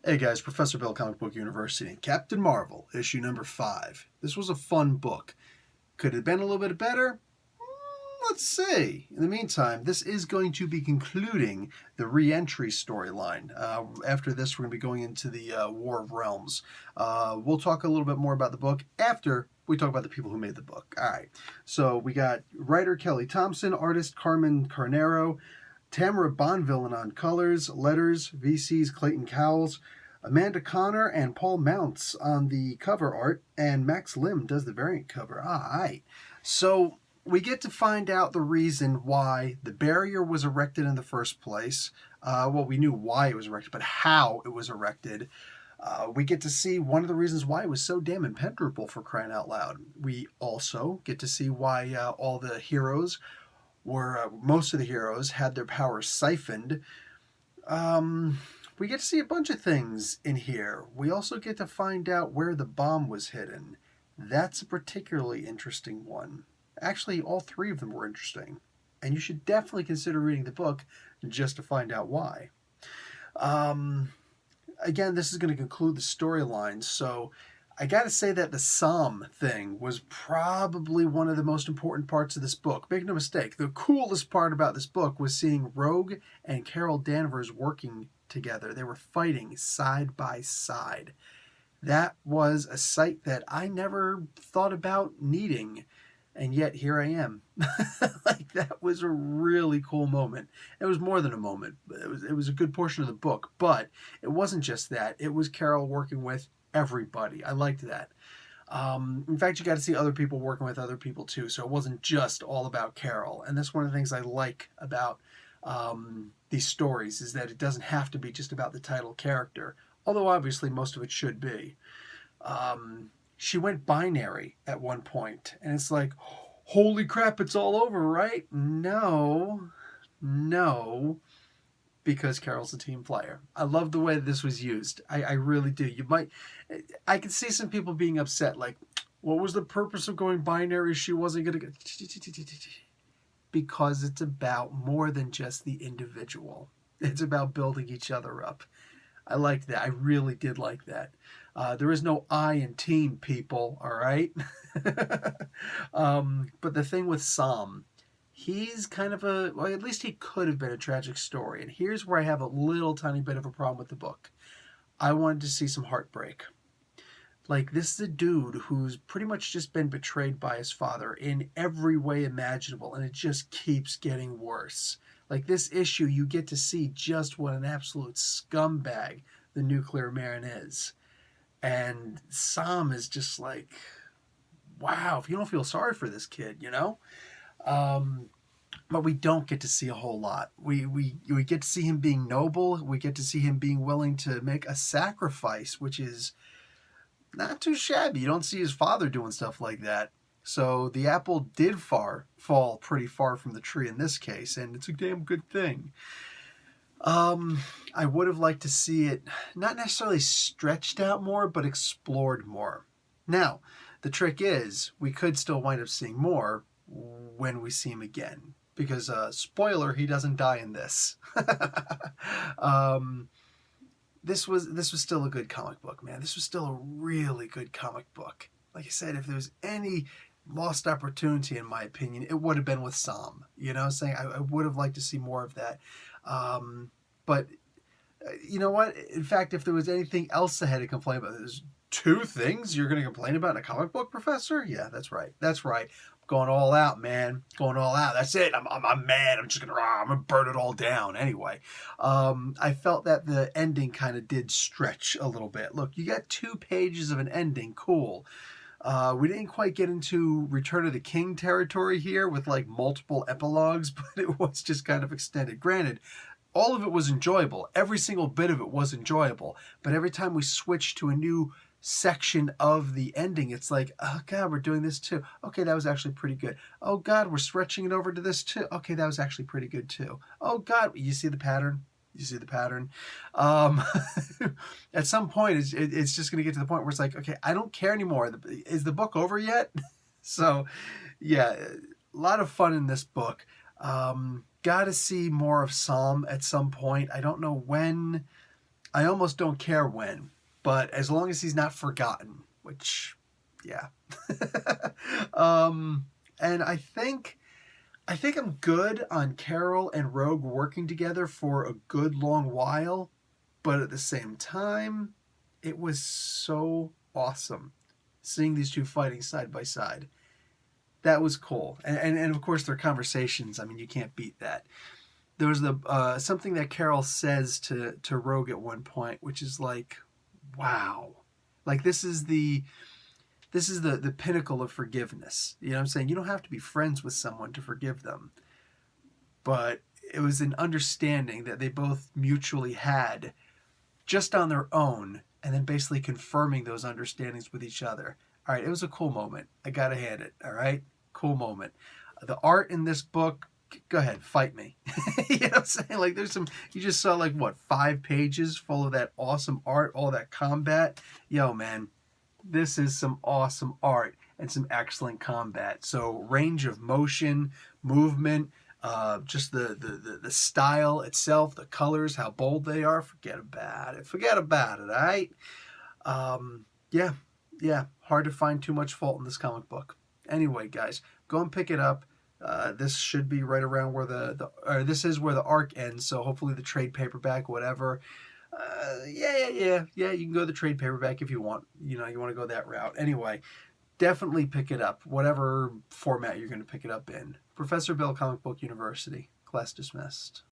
Hey guys, Professor Bill, Comic Book University, Captain Marvel, issue number 5. This was a fun book. Could it have been a little bit better? Let's see. In the meantime, this is going to be concluding the re-entry storyline. After this, we're going to be going into the War of Realms. We'll talk a little bit more about the book after we talk about the people who made the book. All right. So we got writer Kelly Thompson, artist Carmen Carnero, Tamara Bonvillain on colors, letters, VC's Clayton Cowles, Amanda Connor and Paul Mounts on the cover art, and Max Lim does the variant cover. All right. So we get to find out the reason why the barrier was erected in the first place. Well, we knew why it was erected, but how it was erected. We get to see one of the reasons why it was so damn impenetrable, for crying out loud. We also get to see why all the heroes most of the heroes had their powers siphoned. We get to see a bunch of things in here. We also get to find out where the bomb was hidden. That's a particularly interesting one. Actually, all three of them were interesting. And you should definitely consider reading the book just to find out why. Again, this is going to conclude the storyline, so I gotta say that the Psalm thing was probably one of the most important parts of this book. Make no mistake, the coolest part about this book was seeing Rogue and Carol Danvers working together. They were fighting side by side. That was a sight that I never thought about needing, and yet here I am. Like, that was a really cool moment. It was more than a moment. It was a good portion of the book, but it wasn't just that. It was Carol working with everybody. I liked that. In fact, you got to see other people working with other people too, so it wasn't just all about Carol. And that's one of the things I like about these stories, is that it doesn't have to be just about the title character, although obviously most of it should be. She went binary at one point, and it's like, holy crap, it's all over, right? No, because Carol's a team player. I love the way that this was used. I really do. I can see some people being upset, like, what was the purpose of going binary? She wasn't going to go... Because it's about more than just the individual. It's about building each other up. I liked that. I really did like that. There is no I in team, people, all right? But the thing with Psalm, he's kind of well, at least he could have been a tragic story. And here's where I have a little tiny bit of a problem with the book. I wanted to see some heartbreak. Like, this is a dude who's pretty much just been betrayed by his father in every way imaginable, and it just keeps getting worse. Like, this issue, you get to see just what an absolute scumbag the Nuclear Man is. And Sam is just like, wow, if you don't feel sorry for this kid, you know? But we don't get to see a whole lot. We get to see him being noble. We get to see him being willing to make a sacrifice, which is not too shabby. You don't see his father doing stuff like that. So the apple did fall pretty far from the tree in this case, and it's a damn good thing. I would have liked to see it not necessarily stretched out more, but explored more. Now, the trick is, we could still wind up seeing more when we see him again. Because, spoiler, he doesn't die in this. This was still a good comic book, man. This was still a really good comic book. Like I said, if there was any lost opportunity, in my opinion, it would have been with Psalm. You know what I'm saying? I would have liked to see more of that. But you know what? In fact, if there was anything else I had to complain about, there's 2 things you're going to complain about in a comic book, Professor? Yeah, that's right. That's right. Going all out, man. Going all out. That's it. I'm mad. I'm gonna burn it all down. Anyway, I felt that the ending kind of did stretch a little bit. Look, you got 2 pages of an ending. Cool. We didn't quite get into Return of the King territory here with like multiple epilogues, but it was just kind of extended. Granted, all of it was enjoyable. Every single bit of it was enjoyable. But every time we switched to a new section of the ending, it's like, oh god, we're doing this too. Okay, that was actually pretty good. Oh god, we're stretching it over to this too. Okay, that was actually pretty good too. Oh god, you see the pattern? You see the pattern? At some point, it's just going to get to the point where it's like, okay, I don't care anymore. Is the book over yet? So, yeah, a lot of fun in this book. Got to see more of Psalm at some point. I don't know when. I almost don't care when, but as long as he's not forgotten, which, yeah. And I think I'm good on Carol and Rogue working together for a good long while, but at the same time, it was so awesome seeing these two fighting side by side. That was cool, and of course their conversations. I mean, you can't beat that. There was the something that Carol says to Rogue at one point, which is like, wow, like this is the pinnacle of forgiveness. You know what I'm saying? You don't have to be friends with someone to forgive them. But it was an understanding that they both mutually had just on their own, and then basically confirming those understandings with each other. All right, it was a cool moment. I got to hand it. All right? Cool moment. The art in this book, go ahead, fight me. You know what I'm saying? Like, there's some, you just saw like, what, 5 pages full of that awesome art, all that combat. Yo, man, this is some awesome art and some excellent combat. So range of motion, movement, just the style itself, the colors, how bold they are. Forget about it. Forget about it, all right? Yeah. Hard to find too much fault in this comic book. Anyway, guys, go and pick it up. This should be right around where this is where the arc ends. So hopefully the trade paperback, whatever. Yeah. You can go the trade paperback if you want. You know, you want to go that route. Anyway, definitely pick it up, whatever format you're going to pick it up in. Professor Bill, Comic Book University. Class dismissed.